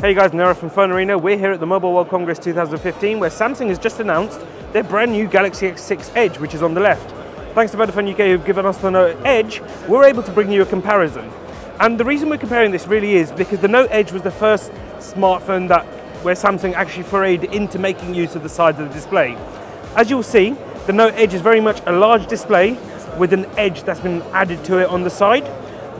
Hey guys, Nara from Phone Arena. We're here at the Mobile World Congress 2015 where Samsung has just announced their brand new Galaxy S6 Edge, which is on the left. Thanks to Vodafone UK who've given us the Note Edge, we're able to bring you a comparison. And the reason we're comparing this really is because the Note Edge was the first smartphone where Samsung actually forayed into making use of the sides of the display. As you'll see, the Note Edge is very much a large display with an edge that's been added to it on the side.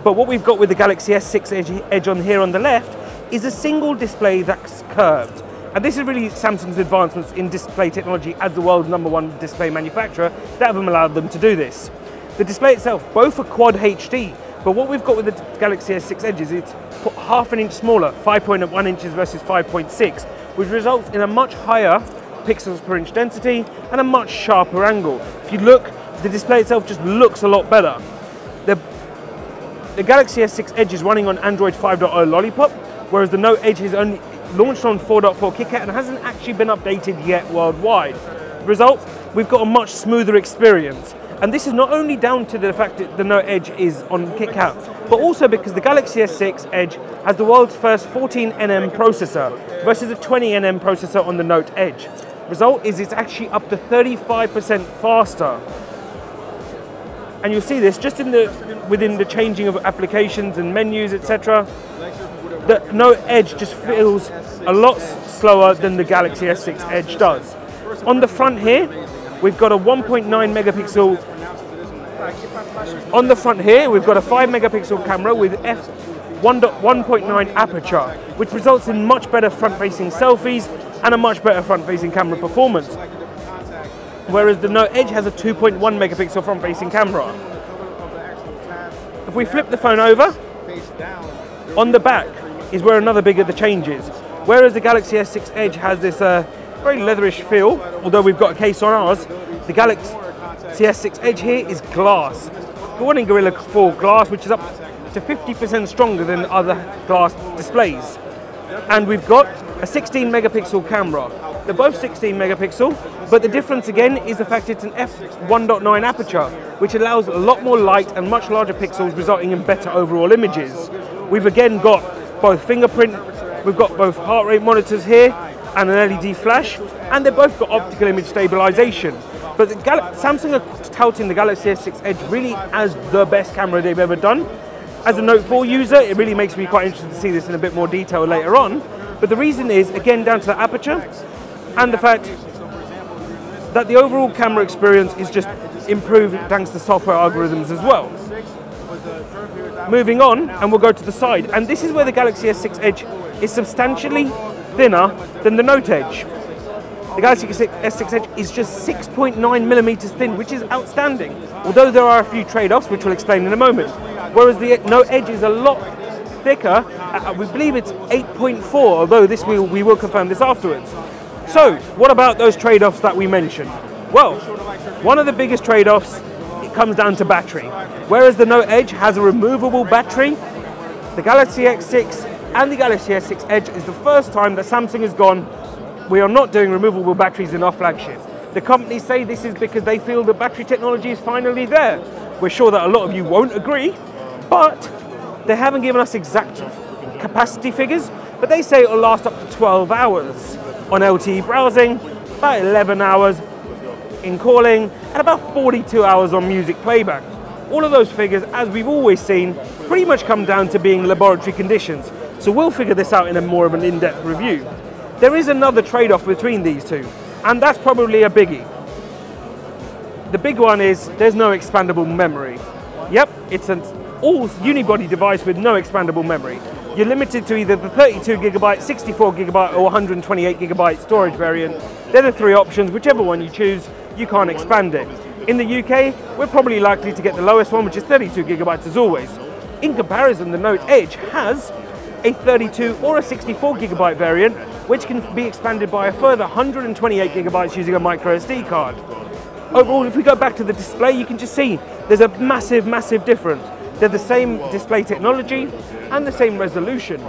But what we've got with the Galaxy S6 Edge on here on the left is a single display that's curved. And this is really Samsung's advancements in display technology as the world's #1 display manufacturer that have allowed them to do this. The display itself, both are quad HD, but what we've got with the Galaxy S6 Edge is it's put half an inch smaller, 5.1 inches versus 5.6, which results in a much higher pixels per inch density and a much sharper angle. If you look, the display itself just looks a lot better. The Galaxy S6 Edge is running on Android 5.0 Lollipop, whereas the Note Edge is only launched on 4.4 KitKat and hasn't actually been updated yet worldwide. Result, we've got a much smoother experience. And this is not only down to the fact that the Note Edge is on KitKat, but also because the Galaxy S6 Edge has the world's first 14nm processor versus a 20nm processor on the Note Edge. Result is it's actually up to 35% faster. And you'll see this just within the changing of applications and menus, etc. The Note Edge just feels a lot slower than the Galaxy S6 Edge does. On the front here, we've got a 1.9 megapixel. On the front here, we've got a 5 megapixel camera with f1.9 aperture, which results in much better front-facing selfies and a much better front-facing camera performance. Whereas the Note Edge has a 2.1 megapixel front-facing camera. If we flip the phone over, on the back is where another big of the changes. Whereas the Galaxy S6 Edge has this very leatherish feel, although we've got a case on ours, the Galaxy S6 Edge here is glass. Warning Gorilla 4 glass, which is up to 50% stronger than other glass displays. And we've got a 16 megapixel camera. They're both 16 megapixel, but the difference again is the fact it's an f1.9 aperture, which allows a lot more light and much larger pixels, resulting in better overall images. We've again got both fingerprint, we've got both heart rate monitors here and an LED flash, and they've both got optical image stabilization. But Samsung are touting the Galaxy S6 Edge really as the best camera they've ever done. As a Note 4 user, it really makes me quite interested to see this in a bit more detail later on. But the reason is, again, down to the aperture and the fact that the overall camera experience is just improved thanks to software algorithms as well. Moving on, and we'll go to the side, and this is where the Galaxy S6 Edge is substantially thinner than the Note Edge. The Galaxy S6 Edge is just 6.9 millimeters thin, which is outstanding, although there are a few trade-offs, which we'll explain in a moment. Whereas the Note Edge is a lot thicker, we believe it's 8.4, although we will confirm this afterwards. So, what about those trade-offs that we mentioned? Well, one of the biggest trade-offs, it comes down to battery. Whereas the Note Edge has a removable battery, the Galaxy S6 and the Galaxy S6 Edge is the first time that Samsung has gone, we are not doing removable batteries in our flagship. The companies say this is because they feel the battery technology is finally there. We're sure that a lot of you won't agree, but they haven't given us exact capacity figures, but they say it will last up to 12 hours on LTE browsing, about 11 hours in calling, and about 42 hours on music playback. All of those figures, as we've always seen, pretty much come down to being laboratory conditions. So we'll figure this out in a more of an in-depth review. There is another trade-off between these two, and that's probably a biggie. The big one is there's no expandable memory. Yep, it's an all unibody device with no expandable memory. You're limited to either the 32 gigabyte, 64 gigabyte, or 128 gigabyte storage variant. They're the three options. Whichever one you choose, you can't expand it. In the UK, we're probably likely to get the lowest one, which is 32 gigabytes as always. In comparison, the Note Edge has a 32 or a 64 gigabyte variant, which can be expanded by a further 128 gigabytes using a micro SD card. Overall, if we go back to the display, you can just see there's a massive, massive difference. They're the same display technology and the same resolution,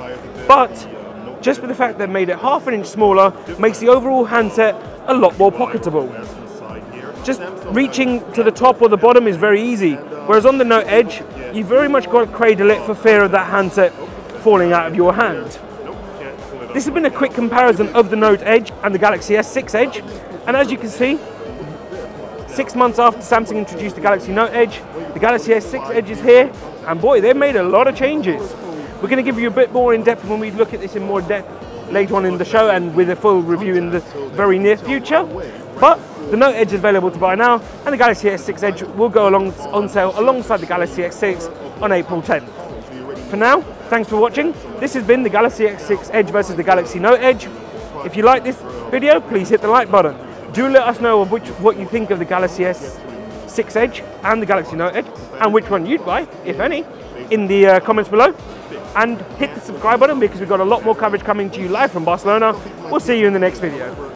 but just with the fact they've made it half an inch smaller makes the overall handset a lot more pocketable. Just reaching to the top or the bottom is very easy, whereas on the Note Edge, you've very much got to cradle it for fear of that handset falling out of your hand. This has been a quick comparison of the Note Edge and the Galaxy S6 Edge, and as you can see, 6 months after Samsung introduced the Galaxy Note Edge, the Galaxy S6 Edge is here, and boy, they've made a lot of changes. We're going to give you a bit more in depth when we look at this in more depth later on in the show, and with a full review in the very near future. But the Note Edge is available to buy now, and the Galaxy S6 Edge will go on sale alongside the Galaxy S6 on April 10th. For now, thanks for watching. This has been the Galaxy S6 Edge versus the Galaxy Note Edge. If you like this video, please hit the like button. Do let us know of what you think of the Galaxy S6 Edge and the Galaxy Note Edge, and which one you'd buy, if any, in the comments below. And hit the subscribe button because we've got a lot more coverage coming to you live from Barcelona. We'll see you in the next video.